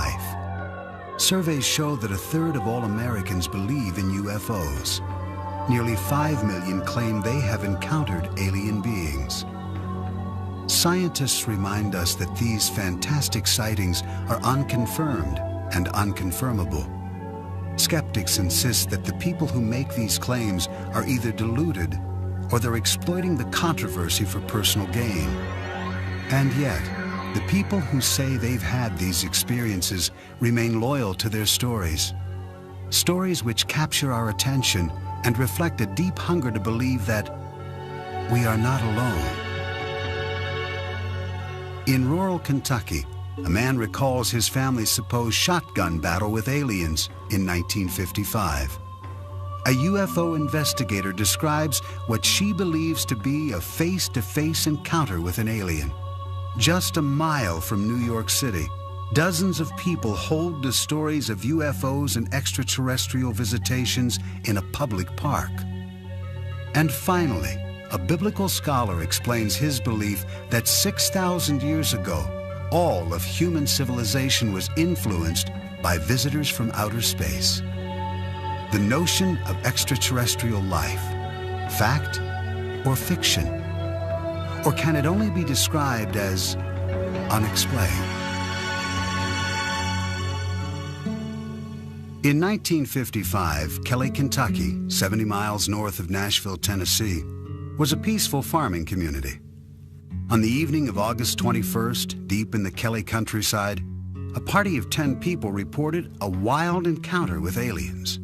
life. Surveys show that a third of all Americans believe in UFOs. Nearly 5 million claim they have encountered alien beings. Scientists remind us that these fantastic sightings are unconfirmed and unconfirmable. Skeptics insist that the people who make these claims are either deluded or they're exploiting the controversy for personal gain. And yet, the people who say they've had these experiences remain loyal to their stories. Stories which capture our attention and reflect a deep hunger to believe that we are not alone. In rural Kentucky, a man recalls his family's supposed shotgun battle with aliens in 1955. A UFO investigator describes what she believes to be a face-to-face encounter with an alien. Just a mile from New York City, dozens of people hold the stories of UFOs and extraterrestrial visitations in a public park. And finally, a biblical scholar explains his belief that 6,000 years ago, all of human civilization was influenced by visitors from outer space. The notion of extraterrestrial life, fact or fiction? Or can it only be described as unexplained? In 1955, Kelly, Kentucky, 70 miles north of Nashville, Tennessee, was a peaceful farming community. On the evening of August 21st, deep in the Kelly countryside, a party of 10 people reported a wild encounter with aliens.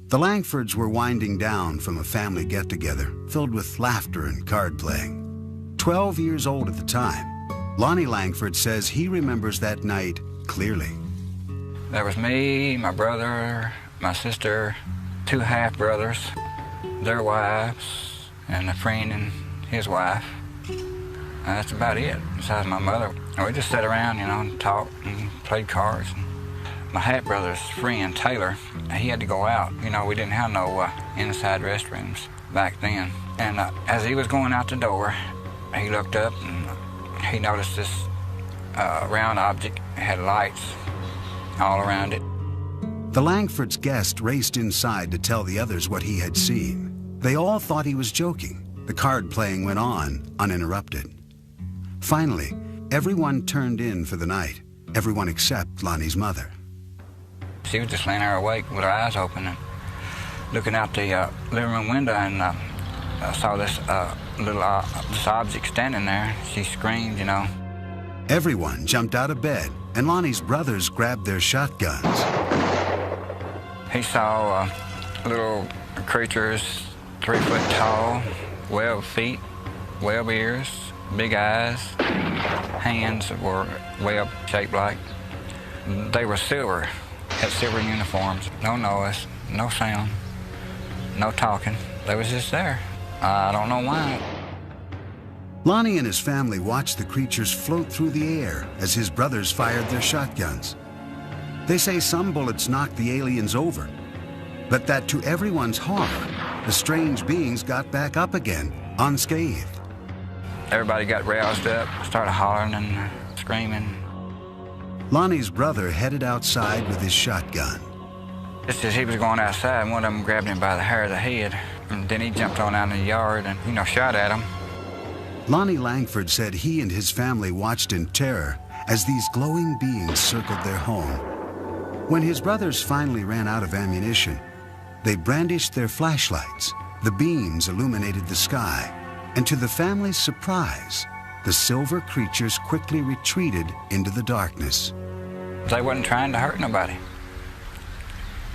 The Langfords were winding down from a family get-together filled with laughter and card playing. 12 years old at the time, Lonnie Langford says he remembers that night clearly. There was me, my brother, my sister, 2 half-brothers, their wives, and a friend and his wife. And that's about it, besides my mother. And we just sat around, you know, and talked and played cards. My half-brother's friend, Taylor, he had to go out. You know, we didn't have no inside restrooms back then. And as he was going out the door, he looked up and he noticed this round object. It had lights all around it. The Langfords' guest raced inside to tell the others what he had seen. They all thought he was joking. The card playing went on, uninterrupted. Finally, everyone turned in for the night, everyone except Lonnie's mother. She was just laying there awake with her eyes open and looking out the living room window, and saw this this object standing there. She screamed, you know. Everyone jumped out of bed, and Lonnie's brothers grabbed their shotguns. He saw little creatures 3 foot tall, 12 feet, 12 ears, big eyes, hands that were web-shaped like. They were silver, had silver uniforms, no noise, no sound, no talking. They was just there. I don't know why. Lonnie and his family watched the creatures float through the air as his brothers fired their shotguns. They say some bullets knocked the aliens over, but that to everyone's horror, the strange beings got back up again, unscathed. Everybody got roused up, started hollering and screaming. Lonnie's brother headed outside with his shotgun. Just as he was going outside, one of them grabbed him by the hair of the head, and then he jumped on out in the yard and, you know, shot at him. Lonnie Langford said he and his family watched in terror as these glowing beings circled their home. When his brothers finally ran out of ammunition, they brandished their flashlights. The beams illuminated the sky, and to the family's surprise, the silver creatures quickly retreated into the darkness. They wasn't trying to hurt nobody.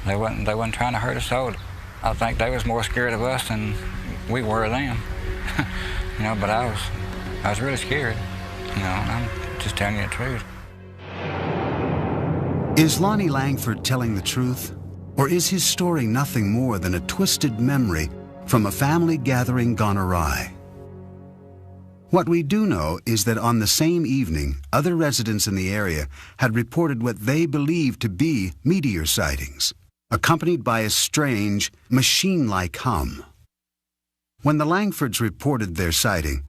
They wasn't trying to hurt us all. I think they was more scared of us than we were of them. You know, but I was really scared. You know, I'm just telling you the truth. Is Lonnie Langford telling the truth? Or is his story nothing more than a twisted memory from a family gathering gone awry? What we do know is that on the same evening, other residents in the area had reported what they believed to be meteor sightings, accompanied by a strange, machine-like hum. When the Langfords reported their sighting,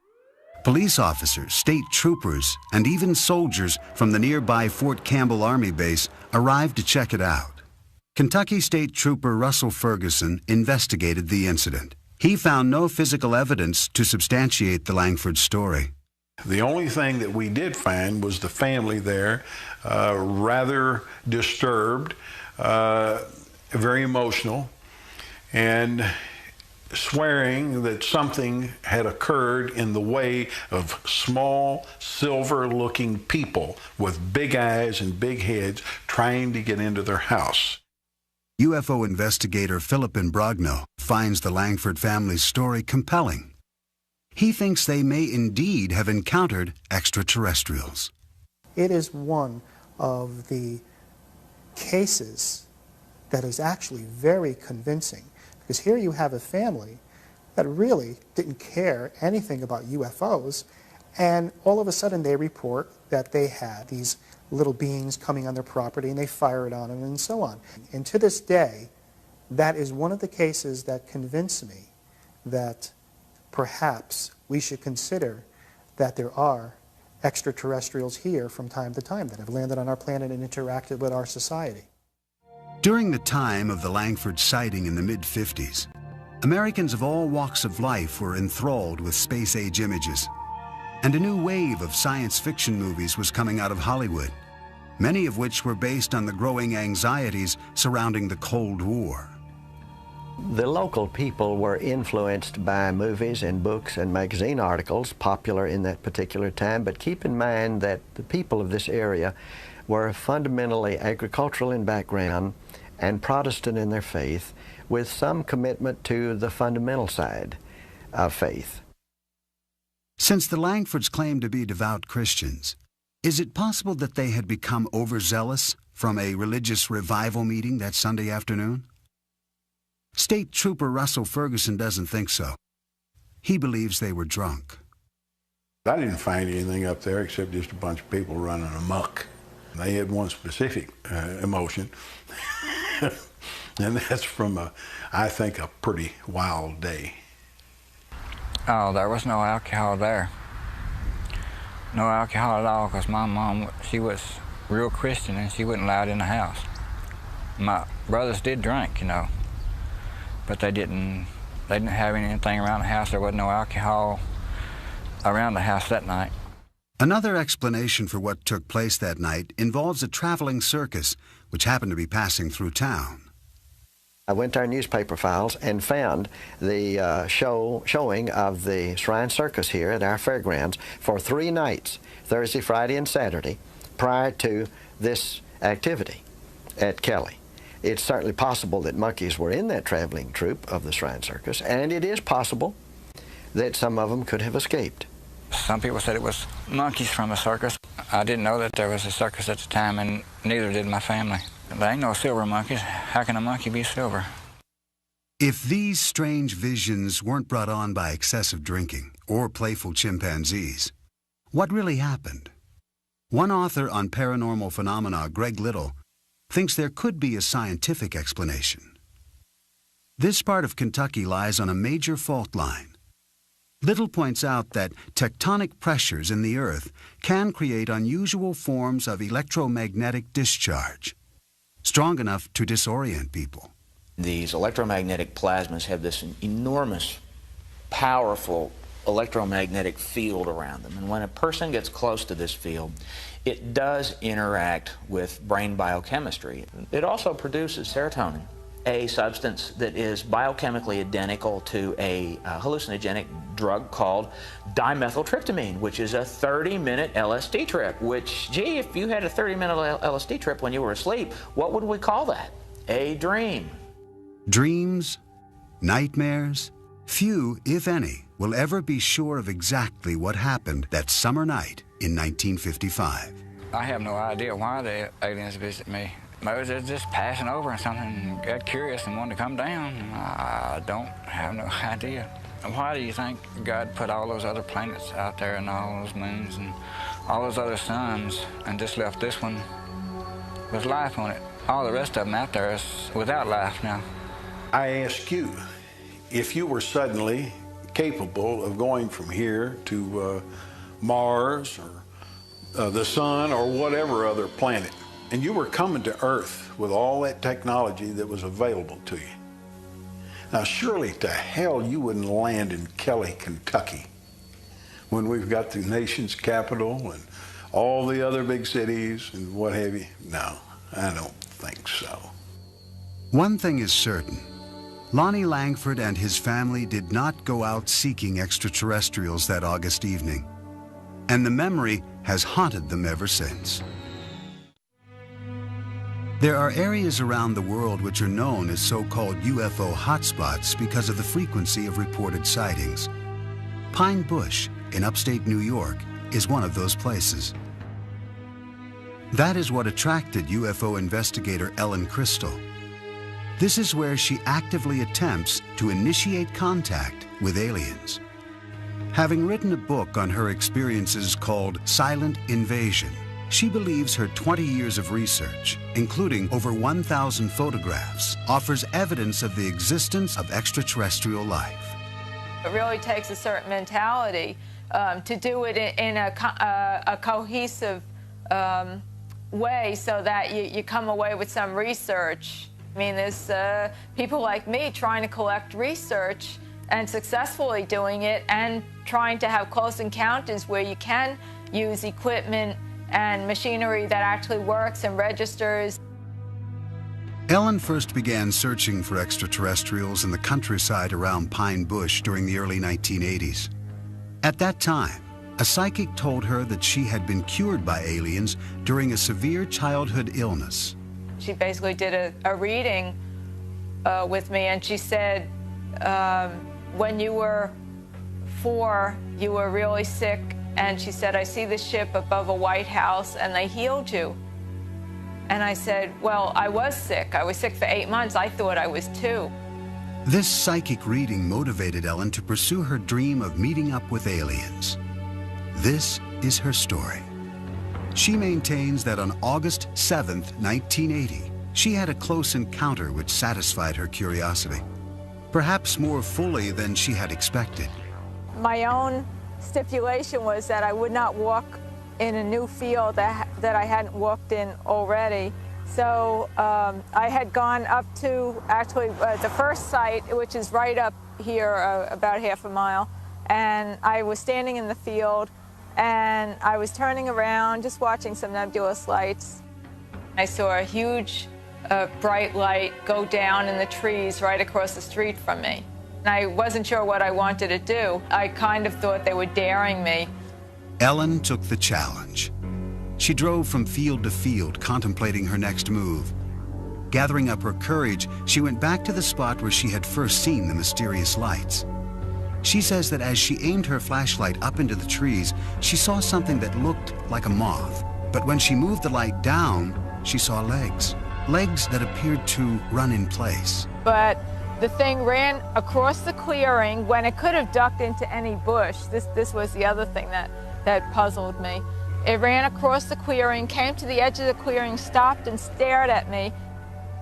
Police officers, state troopers, and even soldiers from the nearby Fort Campbell Army Base arrived to check it out. Kentucky State Trooper Russell Ferguson investigated the incident. He found no physical evidence to substantiate the Langford story. The only thing that we did find was the family there, rather disturbed, very emotional, and swearing that something had occurred in the way of small, silver-looking people with big eyes and big heads trying to get into their house. UFO investigator Philip Imbrogno finds the Langford family's story compelling. He thinks they may indeed have encountered extraterrestrials. It is one of the cases that is actually very convincing, because here you have a family that really didn't care anything about UFOs, and all of a sudden they report that they had these little beings coming on their property and they fire it on them and so on. And to this day, that is one of the cases that convince me that perhaps we should consider that there are extraterrestrials here from time to time that have landed on our planet and interacted with our society. During the time of the Langford sighting in the mid-50s, Americans of all walks of life were enthralled with space-age images. And a new wave of science fiction movies was coming out of Hollywood, many of which were based on the growing anxieties surrounding the Cold War. The local people were influenced by movies and books and magazine articles popular in that particular time, but keep in mind that the people of this area were fundamentally agricultural in background and Protestant in their faith, with some commitment to the fundamental side of faith. Since the Langfords claimed to be devout Christians, is it possible that they had become overzealous from a religious revival meeting that Sunday afternoon? State Trooper Russell Ferguson doesn't think so. He believes they were drunk. I didn't find anything up there except just a bunch of people running amok. They had one specific emotion, and that's from, I think, a pretty wild day. Oh, there was no alcohol there. No alcohol at all, because my mom, she was real Christian and she wouldn't allow it in the house. My brothers did drink, you know, but they didn't have anything around the house. There wasn't no alcohol around the house that night. Another explanation for what took place that night involves a traveling circus which happened to be passing through town. I went to our newspaper files and found the showing of the Shrine Circus here at our fairgrounds for 3 nights, Thursday, Friday, and Saturday, prior to this activity at Kelly. It's certainly possible that monkeys were in that traveling troupe of the Shrine Circus, and it is possible that some of them could have escaped. Some people said it was monkeys from a circus. I didn't know that there was a circus at the time, and neither did my family. There ain't no silver monkeys. How can a monkey be silver? If these strange visions weren't brought on by excessive drinking or playful chimpanzees, what really happened? One author on paranormal phenomena, Greg Little, thinks there could be a scientific explanation. This part of Kentucky lies on a major fault line. Little points out that tectonic pressures in the earth can create unusual forms of electromagnetic discharge, strong enough to disorient people. These electromagnetic plasmas have this enormous, powerful electromagnetic field around them. And when a person gets close to this field, it does interact with brain biochemistry. It also produces serotonin, a substance that is biochemically identical to a hallucinogenic drug called dimethyltryptamine, which is a 30-minute LSD trip, which, gee, if you had a 30-minute LSD trip when you were asleep, what would we call that? A dream. Dreams, nightmares, few, if any, will ever be sure of exactly what happened that summer night in 1955. I have no idea why the aliens visit me. Maybe they're just passing over and something got curious and wanted to come down. I don't have no idea. Why do you think God put all those other planets out there and all those moons and all those other suns and just left this one with life on it? All the rest of them out there is without life now. I ask you, if you were suddenly capable of going from here to Mars or the sun or whatever other planet. And you were coming to Earth with all that technology that was available to you. Now, surely to hell you wouldn't land in Kelly, Kentucky, when we've got the nation's capital and all the other big cities and what have you. No, I don't think so. One thing is certain. Lonnie Langford and his family did not go out seeking extraterrestrials that August evening, and the memory has haunted them ever since. There are areas around the world which are known as so-called UFO hotspots because of the frequency of reported sightings. Pine Bush in upstate New York is one of those places. That is what attracted UFO investigator Ellen Crystal. This is where she actively attempts to initiate contact with aliens. Having written a book on her experiences called Silent Invasion, she believes her 20 years of research, including over 1,000 photographs, offers evidence of the existence of extraterrestrial life. It really takes a certain mentality to do it in a cohesive way so that you come away with some research. I mean, there's people like me trying to collect research and successfully doing it and trying to have close encounters where you can use equipment and machinery that actually works and registers. Ellen first began searching for extraterrestrials in the countryside around Pine Bush during the early 1980s. At that time, a psychic told her that she had been cured by aliens during a severe childhood illness. She basically did a reading with me, and she said, when you were 4, you were really sick, and she said, I see the ship above a White House, and they healed you. And I said, well, I was sick. I was sick for 8 months. I thought I was 2. This psychic reading motivated Ellen to pursue her dream of meeting up with aliens. This is her story. She maintains that on August 7th, 1980, she had a close encounter which satisfied her curiosity, perhaps more fully than she had expected. My own stipulation was that I would not walk in a new field that I hadn't walked in already. So I had gone up to actually the first site, which is right up here, about half a mile, and I was standing in the field, and I was turning around, just watching some nebulous lights. I saw a huge bright light go down in the trees right across the street from me. And I wasn't sure what I wanted to do. I kind of thought they were daring me. Ellen took the challenge. She drove from field to field, contemplating her next move. Gathering up her courage, she went back to the spot where she had first seen the mysterious lights. She says that as she aimed her flashlight up into the trees, she saw something that looked like a moth. But when she moved the light down, she saw legs. Legs that appeared to run in place. But the thing ran across the clearing when it could have ducked into any bush. This was the other thing that puzzled me. It ran across the clearing, came to the edge of the clearing, stopped and stared at me.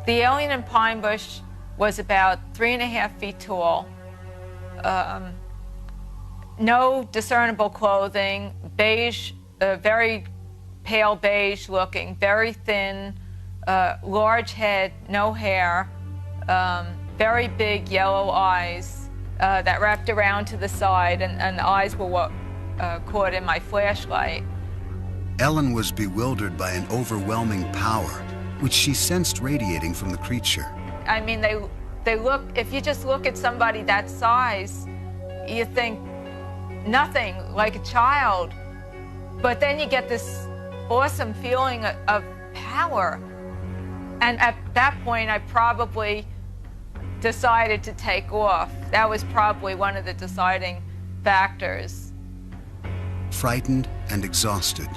The alien in Pine Bush was about 3.5 feet tall. No discernible clothing, beige, very pale beige looking, very thin, large head, no hair, very big yellow eyes that wrapped around to the side, and the eyes were what caught in my flashlight. Ellen was bewildered by an overwhelming power, which she sensed radiating from the creature. I mean, they look, if you just look at somebody that size, you think nothing, like a child. But then you get this awesome feeling of power. And at that point, I probably decided to take off. That was probably one of the deciding factors. Frightened and exhausted,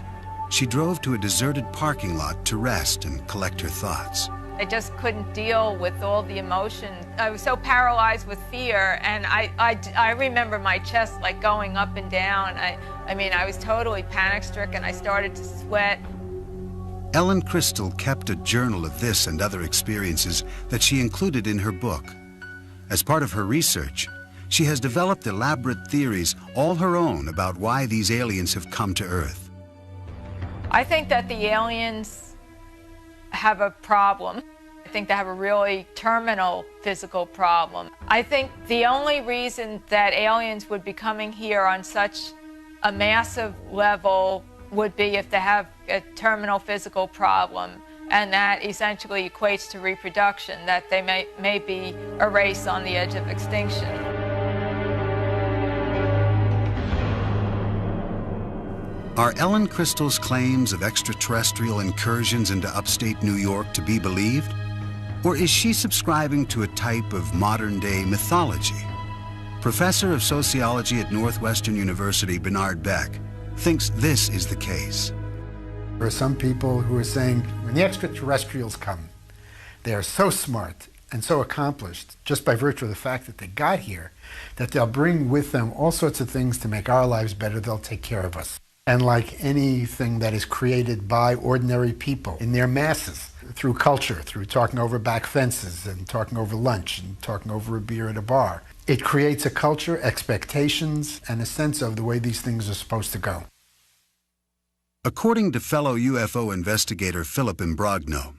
she drove to a deserted parking lot to rest and collect her thoughts. I just couldn't deal with all the emotion. I was so paralyzed with fear, and I remember my chest like going up and down. I mean, I was totally panic-stricken. I started to sweat. Ellen Crystal kept a journal of this and other experiences that she included in her book. As part of her research, she has developed elaborate theories all her own about why these aliens have come to Earth. I think that the aliens have a problem. I think they have a really terminal physical problem. I think the only reason that aliens would be coming here on such a massive level would be if they have a terminal physical problem, and that essentially equates to reproduction, that they may be a race on the edge of extinction. Are Ellen Crystal's claims of extraterrestrial incursions into upstate New York to be believed? Or is she subscribing to a type of modern-day mythology? Professor of Sociology at Northwestern University, Bernard Beck, thinks this is the case. There are some people who are saying when the extraterrestrials come, they are so smart and so accomplished just by virtue of the fact that they got here, that they'll bring with them all sorts of things to make our lives better. They'll take care of us. And like anything that is created by ordinary people in their masses, through culture, through talking over back fences and talking over lunch and talking over a beer at a bar, it creates a culture, expectations, and a sense of the way these things are supposed to go. According to fellow UFO investigator Philip Imbrogno,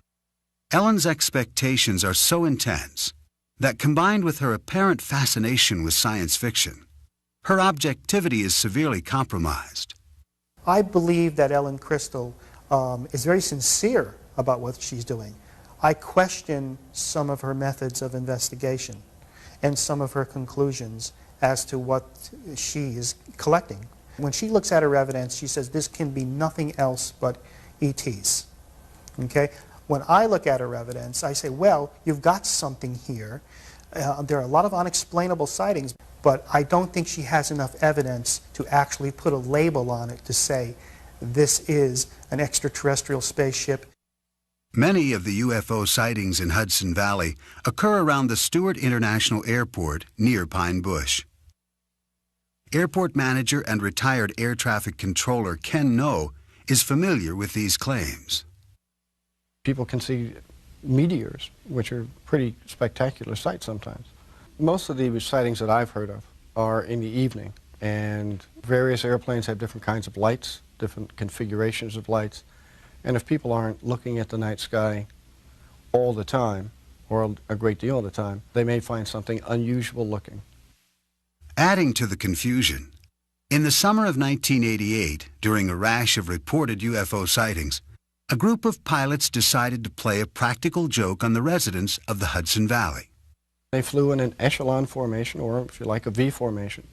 Ellen's expectations are so intense that, combined with her apparent fascination with science fiction, her objectivity is severely compromised. I believe that Ellen Crystal is very sincere about what she's doing. I question some of her methods of investigation and some of her conclusions as to what she is collecting. When she looks at her evidence, she says this can be nothing else but ETs. Okay? When I look at her evidence, I say, well, you've got something here. There are a lot of unexplainable sightings, but I don't think she has enough evidence to actually put a label on it to say this is an extraterrestrial spaceship. Many of the UFO sightings in Hudson Valley occur around the Stewart International Airport near Pine Bush. Airport manager and retired air traffic controller Ken No is familiar with these claims. People can see meteors, which are pretty spectacular sights sometimes. Most of the sightings that I've heard of are in the evening, and various airplanes have different kinds of lights, different configurations of lights, and if people aren't looking at the night sky all the time, or a great deal of the time, they may find something unusual looking. Adding to the confusion, in the summer of 1988, during a rash of reported UFO sightings, a group of pilots decided to play a practical joke on the residents of the Hudson Valley. They flew in an echelon formation, or if you like, a V formation,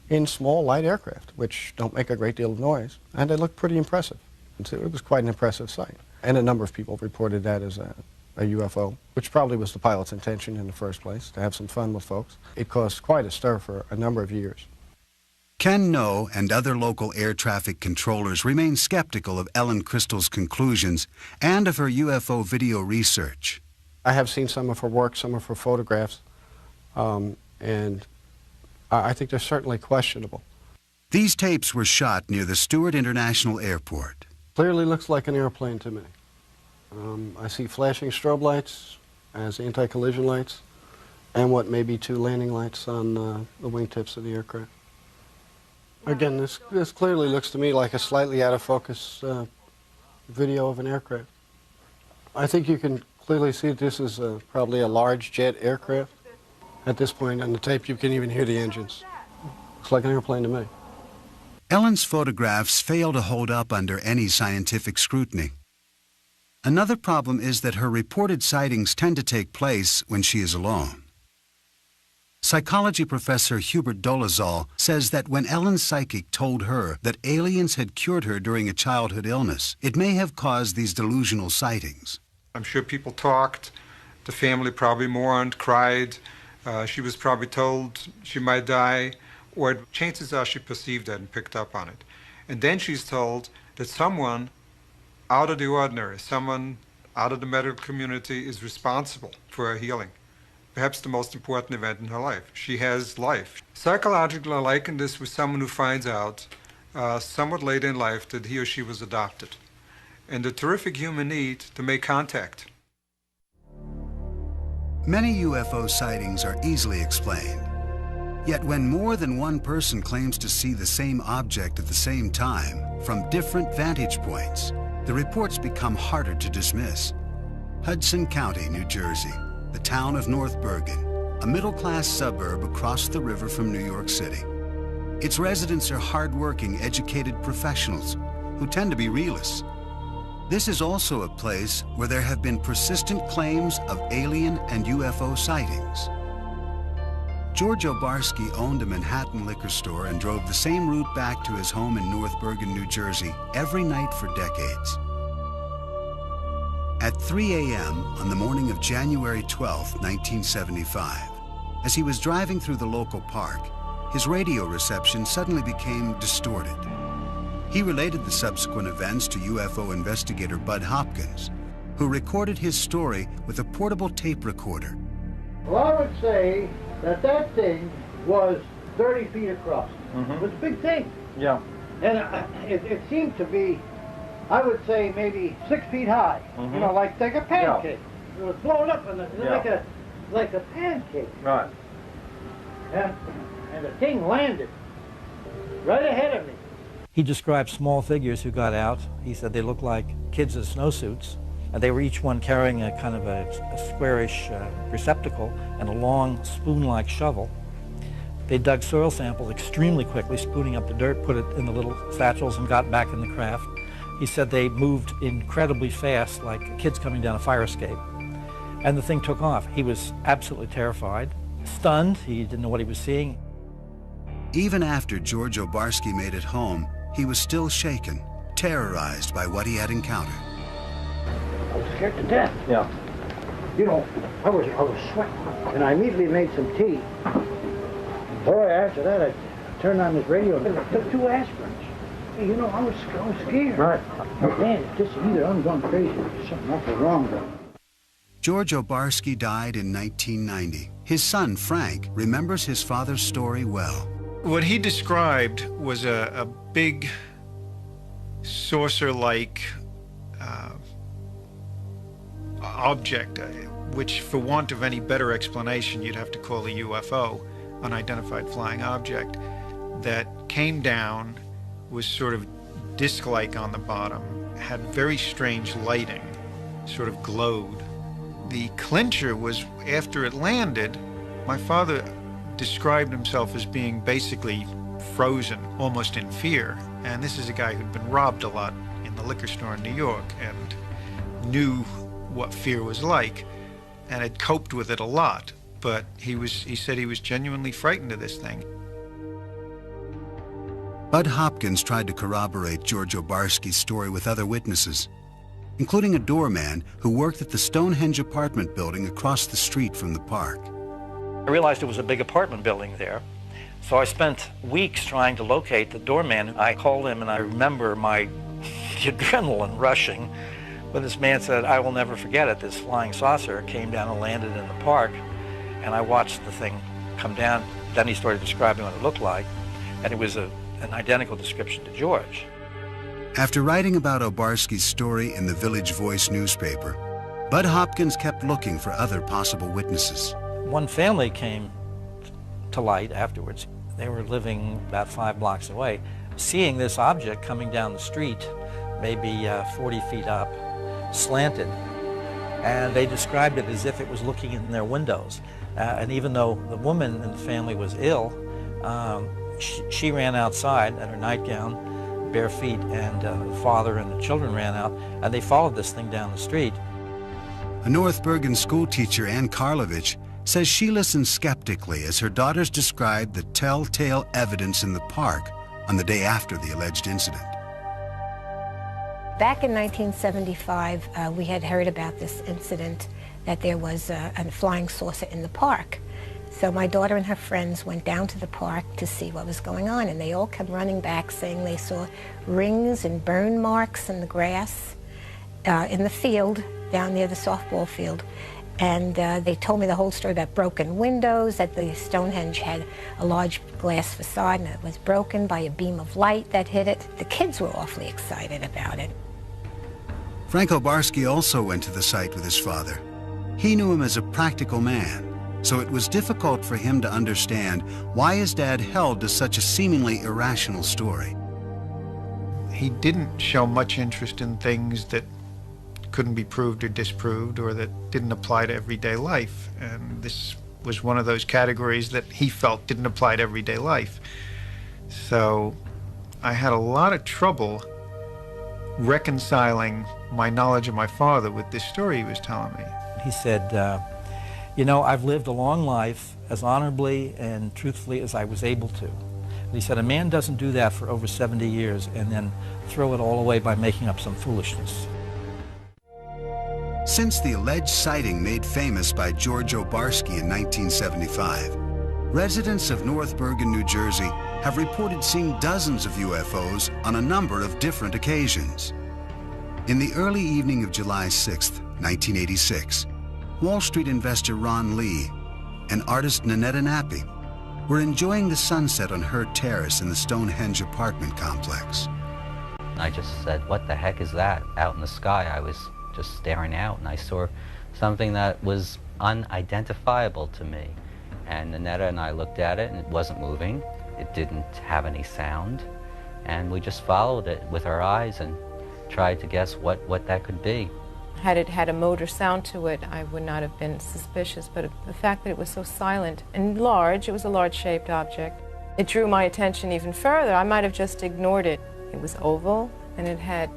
in small light aircraft, which don't make a great deal of noise, and they looked pretty impressive. And so it was quite an impressive sight. And a number of people reported that as a UFO, which probably was the pilot's intention in the first place, to have some fun with folks. It caused quite a stir for a number of years. Ken No and other local air traffic controllers remain skeptical of Ellen Crystal's conclusions and of her UFO video research. I have seen some of her work, some of her photographs, and I think they're certainly questionable. These tapes were shot near the Stewart International Airport. Clearly looks like an airplane to me. I see flashing strobe lights as anti-collision lights, and what may be two landing lights on the wingtips of the aircraft. Again, this clearly looks to me like a slightly out of focus video of an aircraft. I think you can clearly see that this is probably a large jet aircraft. At this point on the tape, you can even hear the engines. Looks like an airplane to me. Ellen's photographs fail to hold up under any scientific scrutiny. Another problem is that her reported sightings tend to take place when she is alone. Psychology professor Hubert Dolezal says that when Ellen's psychic told her that aliens had cured her during a childhood illness, it may have caused these delusional sightings. I'm sure people talked. The family probably mourned, cried. She was probably told she might die, or chances are she perceived that and picked up on it. And then she's told that someone out of the ordinary, someone out of the medical community is responsible for her healing. Perhaps the most important event in her life. She has life. Psychologically, I liken this with someone who finds out somewhat later in life that he or she was adopted, and the terrific human need to make contact. Many UFO sightings are easily explained. Yet when more than one person claims to see the same object at the same time, from different vantage points, the reports become harder to dismiss. Hudson County, New Jersey, the town of North Bergen, a middle-class suburb across the river from New York City. Its residents are hard-working, educated professionals who tend to be realists. This is also a place where there have been persistent claims of alien and UFO sightings. George Obarski owned a Manhattan liquor store and drove the same route back to his home in North Bergen, New Jersey, every night for decades. At 3 a.m. on the morning of January 12, 1975, as he was driving through the local park, his radio reception suddenly became distorted. He related the subsequent events to UFO investigator Bud Hopkins, who recorded his story with a portable tape recorder. Well, I would say that thing was 30 feet across. It was a big thing. Yeah. And it seemed to be, I would say, maybe 6 feet high. You know, like a pancake. Yeah. It was blown up and like a pancake. Right. And the thing landed right ahead of me. He described small figures who got out. He said they looked like kids in snowsuits. And they were each one carrying a kind of a squarish receptacle and a long spoon-like shovel. They dug soil samples extremely quickly, spooning up the dirt, put it in the little satchels, and got back in the craft. He said they moved incredibly fast, like kids coming down a fire escape. And the thing took off. He was absolutely terrified, stunned. He didn't know what he was seeing. Even after George Obarski made it home, he was still shaken, terrorized by what he had encountered. I was scared to death. Yeah. You know, I was sweating, and I immediately made some tea. Boy, after that, I turned on this radio and I took 2 aspirins. Hey, you know, I was scared. Right. But man, it's just either I'm going crazy or there's something awful wrong with me. George Obarski died in 1990. His son, Frank, remembers his father's story well. What he described was a big saucer-like object, which, for want of any better explanation, you'd have to call a UFO, unidentified flying object, that came down, was sort of disc-like on the bottom, had very strange lighting, sort of glowed. The clincher was, after it landed, my father described himself as being basically frozen, almost in fear. And this is a guy who'd been robbed a lot in the liquor store in New York and knew what fear was like and had coped with it a lot. But he said he was genuinely frightened of this thing. Bud Hopkins tried to corroborate George Obarski's story with other witnesses, including a doorman who worked at the Stonehenge apartment building across the street from the park. I realized it was a big apartment building there, so I spent weeks trying to locate the doorman. I called him, and I remember my adrenaline rushing when this man said, "I will never forget it. This flying saucer came down and landed in the park," and I watched the thing come down. Then he started describing what it looked like, and it was an identical description to George. After writing about Obarski's story in the Village Voice newspaper, Bud Hopkins kept looking for other possible witnesses. One family came to light afterwards. They were living about 5 blocks away, seeing this object coming down the street, maybe 40 feet up, slanted. And they described it as if it was looking in their windows. And even though the woman in the family was ill, she ran outside in her nightgown, bare feet, and the father and the children ran out, and they followed this thing down the street. A North Bergen school teacher, Ann Karlovich, says she listened skeptically as her daughters described the telltale evidence in the park on the day after the alleged incident. Back in 1975, we had heard about this incident, that there was a flying saucer in the park. So my daughter and her friends went down to the park to see what was going on, and they all kept running back saying they saw rings and burn marks in the grass in the field down near the softball field. And they told me the whole story about broken windows, that the Stonehenge had a large glass facade and it was broken by a beam of light that hit it. The kids were awfully excited about it. Frank Obarski also went to the site with his father. He knew him as a practical man, so it was difficult for him to understand why his dad held to such a seemingly irrational story. He didn't show much interest in things that couldn't be proved or disproved or that didn't apply to everyday life. And this was one of those categories that he felt didn't apply to everyday life. So I had a lot of trouble reconciling my knowledge of my father with this story he was telling me. He said, you know, I've lived a long life as honorably and truthfully as I was able to. And he said, a man doesn't do that for over 70 years and then throw it all away by making up some foolishness. Since the alleged sighting made famous by George Obarski in 1975, residents of North Bergen, New Jersey have reported seeing dozens of UFOs on a number of different occasions. In the early evening of July 6, 1986, Wall Street investor Ron Lee and artist Nanetta Nappy were enjoying the sunset on Hurd Terrace in the Stonehenge apartment complex. I just said, what the heck is that out in the sky? I was just staring out and I saw something that was unidentifiable to me. And Nanetta and I looked at it and it wasn't moving. It didn't have any sound. And we just followed it with our eyes and tried to guess what that could be. Had it had a motor sound to it, I would not have been suspicious, but the fact that it was so silent and large, it was a large-shaped object, it drew my attention even further. I might have just ignored it. It was oval, and it had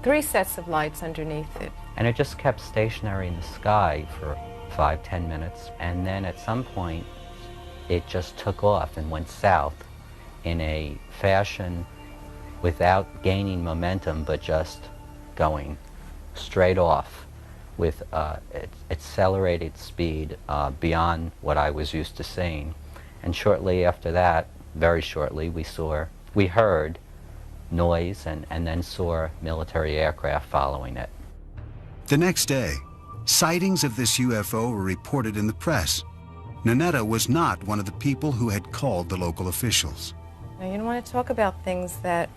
three sets of lights underneath it. And it just kept stationary in the sky for 5-10 minutes, and then at some point, it just took off and went south in a fashion without gaining momentum, but just going straight off with accelerated speed beyond what I was used to seeing. And shortly after that, very shortly, we heard noise and then saw military aircraft following it. The next day, sightings of this UFO were reported in the press. Nanetta was not one of the people who had called the local officials. Now, you don't want to talk about things that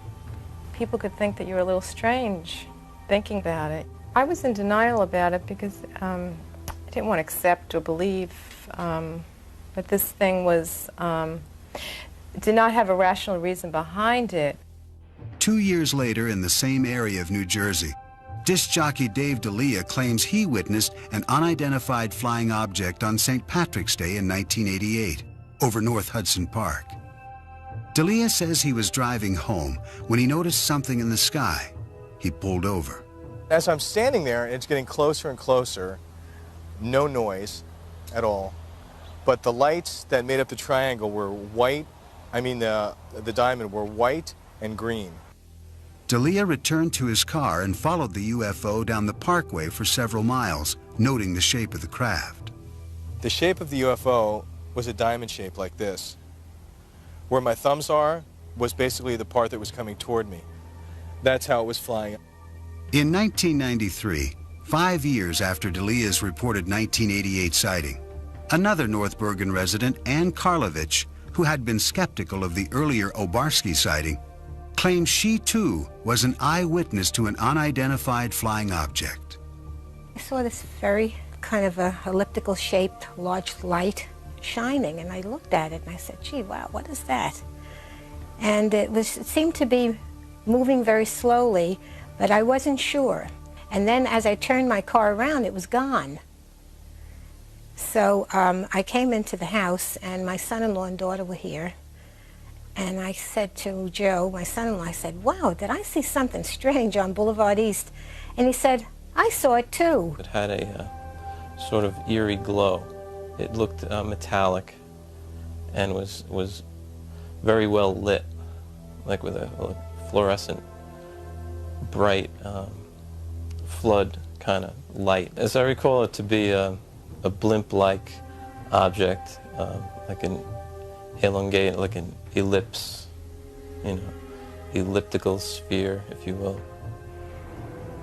people could think that you're a little strange thinking about it. I was in denial about it because I didn't want to accept or believe that this thing did not have a rational reason behind it. 2 years later, in the same area of New Jersey, disc jockey Dave D'Elia claims he witnessed an unidentified flying object on St. Patrick's Day in 1988 over North Hudson Park. D'Elia says he was driving home when he noticed something in the sky. He pulled over. As I'm standing there, it's getting closer and closer, no noise at all, but the lights that made up the triangle were white, the diamond were white and green. D'Elia returned to his car and followed the UFO down the parkway for several miles, noting the shape of the craft. The shape of the UFO was a diamond shape like this. Where my thumbs are was basically the part that was coming toward me. That's how it was flying. In 1993, 5 years after D'Elia's reported 1988 sighting, another North Bergen resident, Ann Karlovich, who had been skeptical of the earlier Obarski sighting, claims she too was an eyewitness to an unidentified flying object. I saw this very kind of a elliptical shaped large light shining, and I looked at it and I said, gee, wow, what is that? And it seemed to be moving very slowly, but I wasn't sure. And then as I turned my car around, it was gone. So I came into the house, and my son-in-law and daughter were here. And I said to Joe, my son-in-law, I said, wow, did I see something strange on Boulevard East? And he said, I saw it too. It had a sort of eerie glow. It looked metallic and was very well lit, like with a fluorescent, bright flood kind of light. As I recall it to be a blimp-like object, like an elongated, like an ellipse, elliptical sphere, if you will.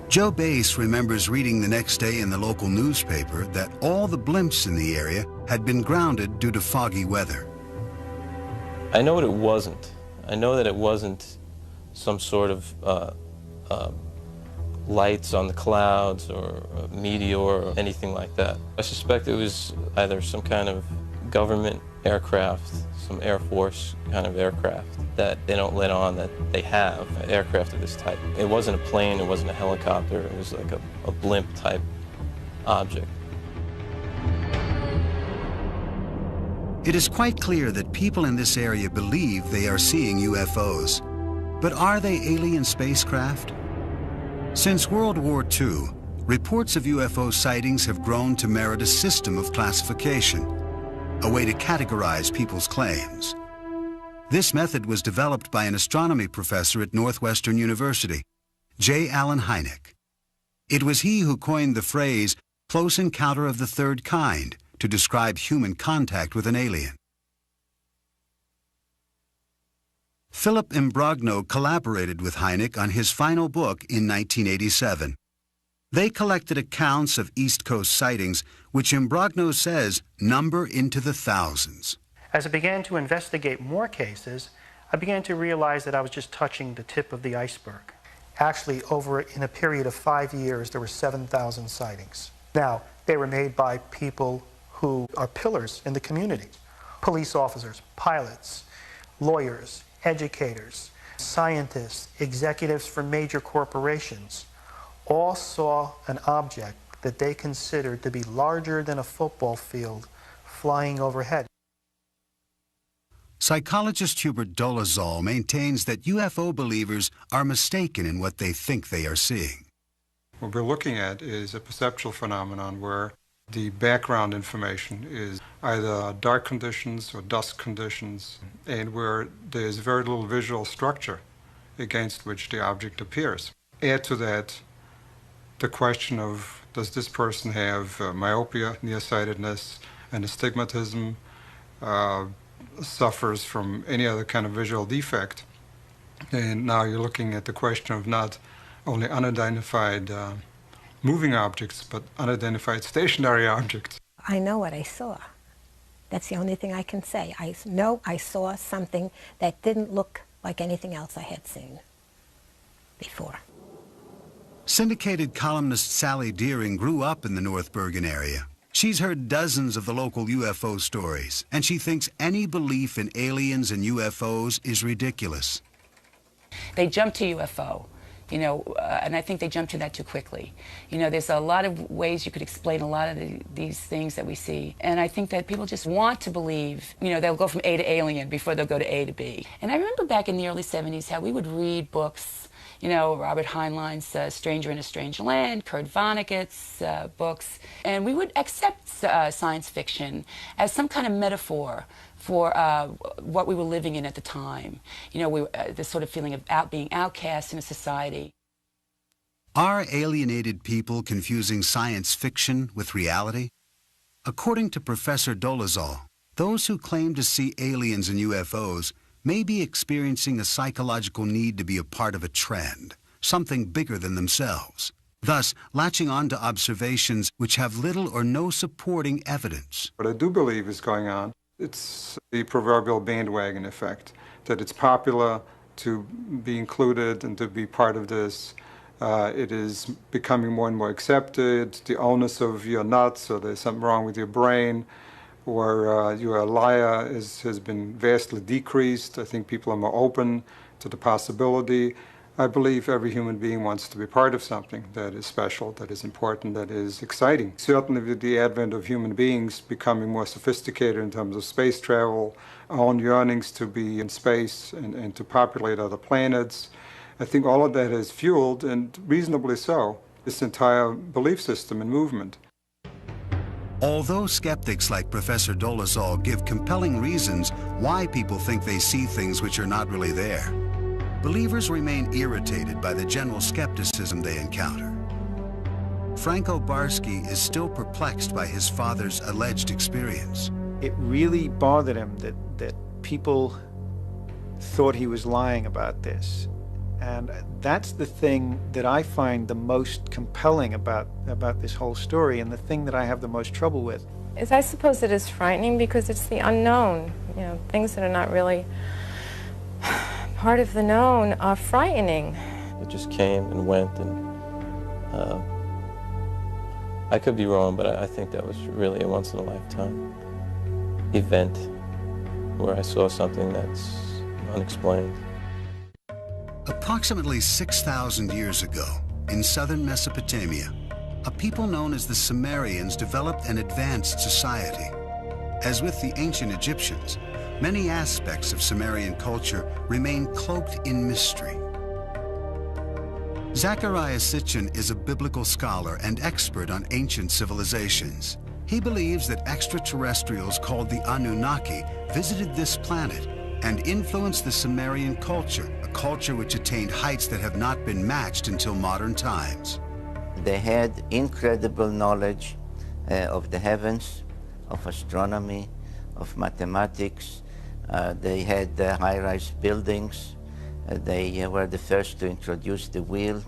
Joe Bass remembers reading the next day in the local newspaper that all the blimps in the area had been grounded due to foggy weather. I know what it wasn't. I know that it wasn't some sort of lights on the clouds or a meteor or anything like that. I suspect it was either some kind of government aircraft, some Air Force kind of aircraft that they don't let on that they have aircraft of this type. It wasn't a plane, it wasn't a helicopter, it was like a blimp type object. It is quite clear that people in this area believe they are seeing UFOs. But are they alien spacecraft? Since World War II, reports of UFO sightings have grown to merit a system of classification, a way to categorize people's claims. This method was developed by an astronomy professor at Northwestern University, J. Allen Hynek. It was he who coined the phrase close encounter of the third kind to describe human contact with an alien. Philip Imbrogno collaborated with Hynek on his final book in 1987. They collected accounts of East Coast sightings, which Imbrogno says number into the thousands. As I began to investigate more cases, I began to realize that I was just touching the tip of the iceberg. Actually, in a period of 5 years, there were 7,000 sightings. Now, they were made by people who are pillars in the community. Police officers, pilots, lawyers, educators, scientists, executives from major corporations, all saw an object that they considered to be larger than a football field flying overhead. Psychologist Hubert Dolezal maintains that UFO believers are mistaken in what they think they are seeing. What we're looking at is a perceptual phenomenon where the background information is either dark conditions or dusk conditions, and where there's very little visual structure against which the object appears. Add to that the question of, does this person have myopia, nearsightedness, and astigmatism, suffers from any other kind of visual defect? And now you're looking at the question of not only unidentified moving objects, but unidentified stationary objects. I know what I saw. That's the only thing I can say. I know I saw something that didn't look like anything else I had seen before. Syndicated columnist Sally Deering grew up in the North Bergen area. She's heard dozens of the local UFO stories, and she thinks any belief in aliens and UFOs is ridiculous. They jump to UFO. And I think they jump to that too quickly. There's a lot of ways you could explain a lot of these things that we see. And I think that people just want to believe, they'll go from A to alien before they'll go to A to B. And I remember back in the early 70s how we would read books, Robert Heinlein's Stranger in a Strange Land, Kurt Vonnegut's books, and we would accept science fiction as some kind of metaphor for what we were living in at the time. This sort of feeling of being outcast in a society. Are alienated people confusing science fiction with reality? According to Professor Dolezal, those who claim to see aliens and UFOs may be experiencing a psychological need to be a part of a trend, something bigger than themselves, thus latching on to observations which have little or no supporting evidence. What I do believe is going on, it's the proverbial bandwagon effect, that it's popular to be included and to be part of this. It is becoming more and more accepted. The onus of you're nuts, or there's something wrong with your brain, or you're a liar has been vastly decreased. I think people are more open to the possibility. I believe every human being wants to be part of something that is special, that is important, that is exciting. Certainly with the advent of human beings becoming more sophisticated in terms of space travel, our own yearnings to be in space and to populate other planets, I think all of that has fueled, and reasonably so, this entire belief system and movement. Although skeptics like Professor Dolezal give compelling reasons why people think they see things which are not really there, believers remain irritated by the general skepticism they encounter. Franco Barsky is still perplexed by his father's alleged experience. It really bothered him that people thought he was lying about this. And that's the thing that I find the most compelling about this whole story, and the thing that I have the most trouble with. I suppose it is frightening because it's the unknown. Things that are not really part of the known are frightening. It just came and went, and I could be wrong, but I think that was really a once-in-a-lifetime event where I saw something that's unexplained. Approximately 6,000 years ago, in southern Mesopotamia, a people known as the Sumerians developed an advanced society. As with the ancient Egyptians, many aspects of Sumerian culture remain cloaked in mystery. Zecharia Sitchin is a biblical scholar and expert on ancient civilizations. He believes that extraterrestrials called the Anunnaki visited this planet and influenced the Sumerian culture, a culture which attained heights that have not been matched until modern times. They had incredible knowledge of the heavens, of astronomy, of mathematics. They had high-rise buildings. They were the first to introduce the wheel.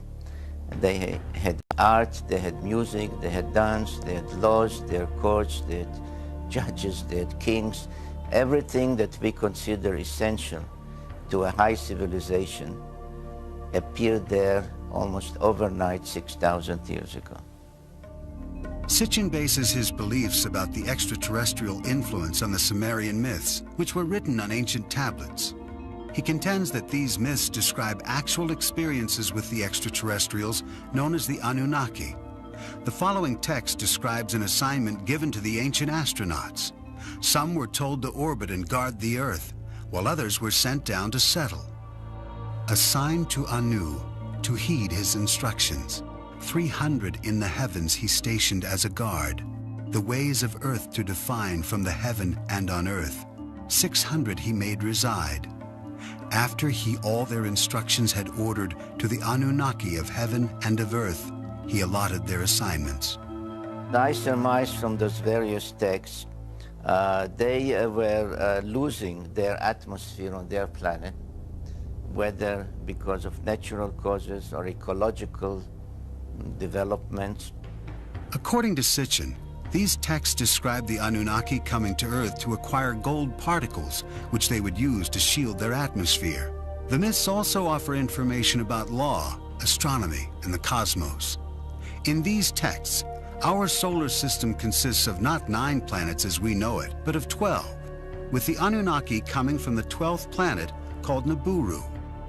They had art, they had music, they had dance, they had laws, they had courts, they had judges, they had kings. Everything that we consider essential to a high civilization appeared there almost overnight 6,000 years ago. Sitchin bases his beliefs about the extraterrestrial influence on the Sumerian myths, which were written on ancient tablets. He contends that these myths describe actual experiences with the extraterrestrials known as the Anunnaki. The following text describes an assignment given to the ancient astronauts. Some were told to orbit and guard the Earth, while others were sent down to settle. Assigned to Anu to heed his instructions, 300 in the heavens he stationed as a guard, the ways of Earth to define from the heaven and on Earth. 600 he made reside. After he all their instructions had ordered to the Anunnaki of heaven and of earth, he allotted their assignments. I surmise from those various texts, they were losing their atmosphere on their planet, whether because of natural causes or ecological developments. According to Sitchin, these texts describe the Anunnaki coming to Earth to acquire gold particles, which they would use to shield their atmosphere. The myths also offer information about law, astronomy, and the cosmos. In these texts, our solar system consists of not 9 planets as we know it, but of 12, with the Anunnaki coming from the 12th planet called Nibiru.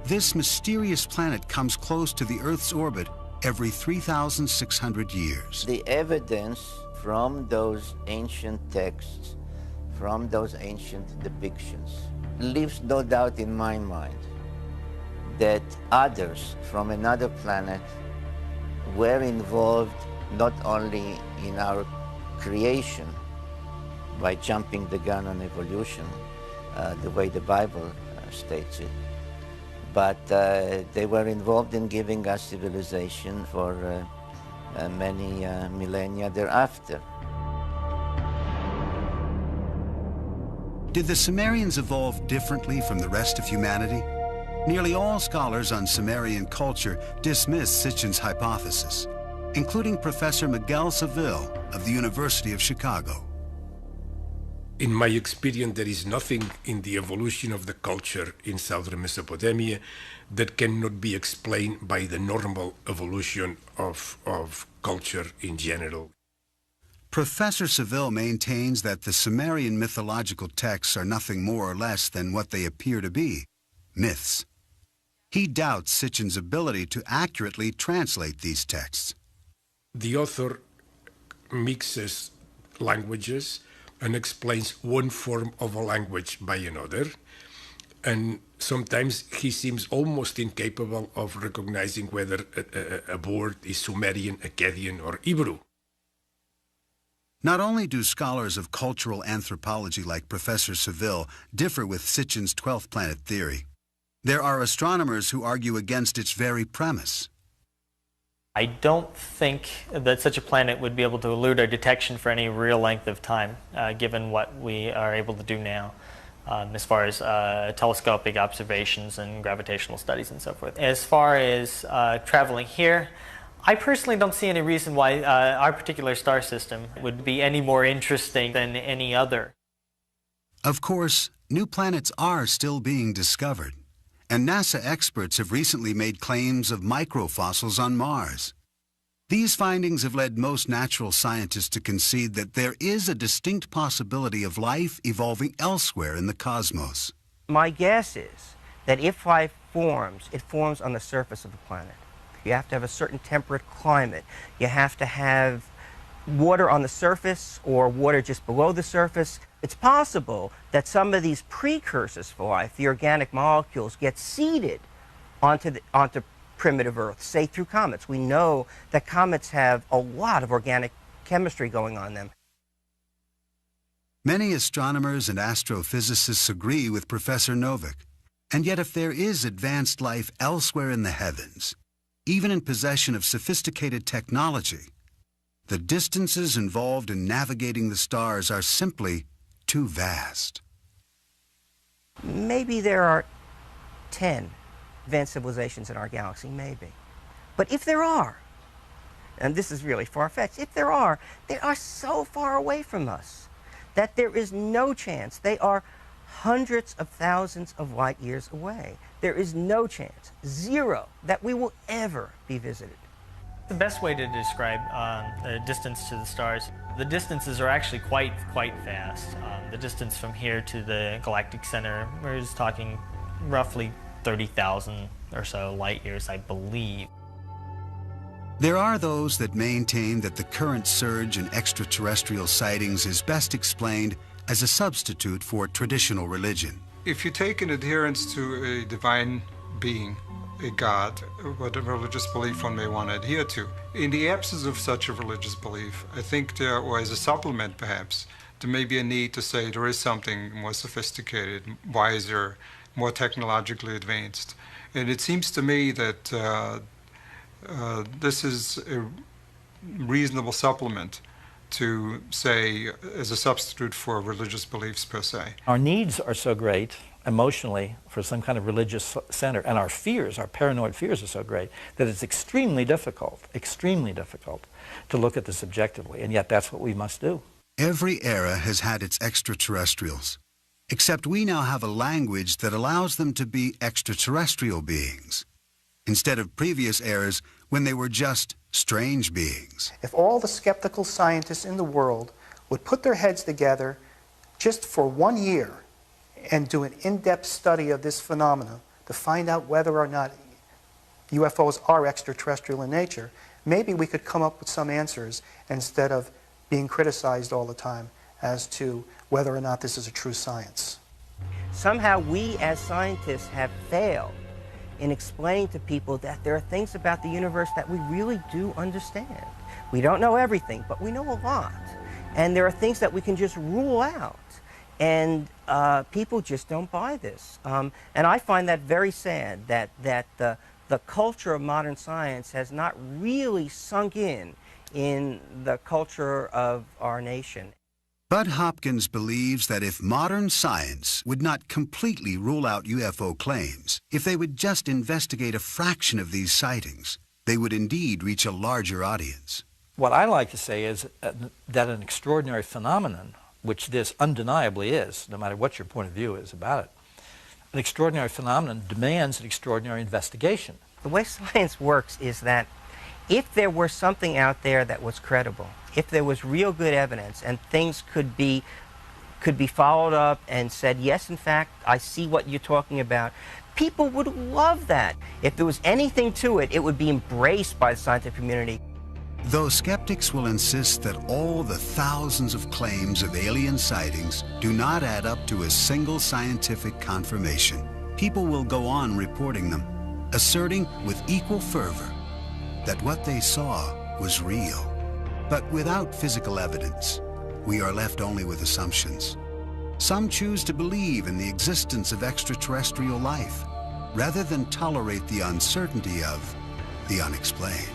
This mysterious planet comes close to the Earth's orbit every 3,600 years. The evidence from those ancient texts, from those ancient depictions, leaves no doubt in my mind that others from another planet were involved not only in our creation by jumping the gun on evolution, the way the Bible states it, but they were involved in giving us civilization for many millennia thereafter. Did the Sumerians evolve differently from the rest of humanity? Nearly all scholars on Sumerian culture dismiss Sitchin's hypothesis, including Professor Miguel Seville of the University of Chicago. In my experience, there is nothing in the evolution of the culture in southern Mesopotamia that cannot be explained by the normal evolution of culture in general. Professor Seville maintains that the Sumerian mythological texts are nothing more or less than what they appear to be, myths. He doubts Sitchin's ability to accurately translate these texts. The author mixes languages and explains one form of a language by another, and sometimes he seems almost incapable of recognizing whether a word is Sumerian, Akkadian, or Hebrew. Not only do scholars of cultural anthropology like Professor Seville differ with Sitchin's 12th planet theory, there are astronomers who argue against its very premise. I don't think that such a planet would be able to elude our detection for any real length of time, given what we are able to do now, as far as telescopic observations and gravitational studies and so forth. As far as traveling here, I personally don't see any reason why our particular star system would be any more interesting than any other. Of course, new planets are still being discovered, and NASA experts have recently made claims of microfossils on Mars. These findings have led most natural scientists to concede that there is a distinct possibility of life evolving elsewhere in the cosmos. My guess is that if life forms, it forms on the surface of the planet. You have to have a certain temperate climate. You have to have water on the surface or water just below the surface. It's possible that some of these precursors for life, the organic molecules, get seeded onto primitive Earth, say through comets. We know that comets have a lot of organic chemistry going on them. Many astronomers and astrophysicists agree with Professor Novick. And yet if there is advanced life elsewhere in the heavens, even in possession of sophisticated technology, the distances involved in navigating the stars are simply too vast. Maybe there are 10 advanced civilizations in our galaxy, maybe. But if there are, and this is really far-fetched, if there are, they are so far away from us that there is no chance. They are hundreds of thousands of light years away. There is no chance, zero, that we will ever be visited. The best way to describe the distance to the stars, the distances are actually quite vast. The distance from here to the galactic center, we're just talking roughly 30,000 or so light years, I believe. There are those that maintain that the current surge in extraterrestrial sightings is best explained as a substitute for traditional religion. If you take an adherence to a divine being, a god, what a religious belief one may want to adhere to, in the absence of such a religious belief, I think there, or as a supplement perhaps, there may be a need to say there is something more sophisticated, wiser, more technologically advanced. And it seems to me that this is a reasonable supplement to say as a substitute for religious beliefs per se. Our needs are so great emotionally for some kind of religious center, and our fears, our paranoid fears are so great that it's extremely difficult to look at this objectively, and yet that's what we must do. Every era has had its extraterrestrials, except we now have a language that allows them to be extraterrestrial beings, instead of previous eras when they were just strange beings. If all the skeptical scientists in the world would put their heads together just for 1 year and do an in-depth study of this phenomena to find out whether or not UFOs are extraterrestrial in nature, maybe we could come up with some answers instead of being criticized all the time as to whether or not this is a true science. Somehow we as scientists have failed in explaining to people that there are things about the universe that we really do understand. We don't know everything, but we know a lot. And there are things that we can just rule out. And people just don't buy this. And I find that very sad, that the culture of modern science has not really sunk in the culture of our nation. Bud Hopkins believes that if modern science would not completely rule out UFO claims, if they would just investigate a fraction of these sightings, they would indeed reach a larger audience. What I like to say is that an extraordinary phenomenon, which this undeniably is, no matter what your point of view is about it, an extraordinary phenomenon demands an extraordinary investigation. The way science works is that if there were something out there that was credible, if there was real good evidence and things could be followed up and said, yes, in fact, I see what you're talking about, people would love that. If there was anything to it, it would be embraced by the scientific community. Though skeptics will insist that all the thousands of claims of alien sightings do not add up to a single scientific confirmation, people will go on reporting them, asserting with equal fervor that what they saw was real. But without physical evidence, we are left only with assumptions. Some choose to believe in the existence of extraterrestrial life, rather than tolerate the uncertainty of the unexplained.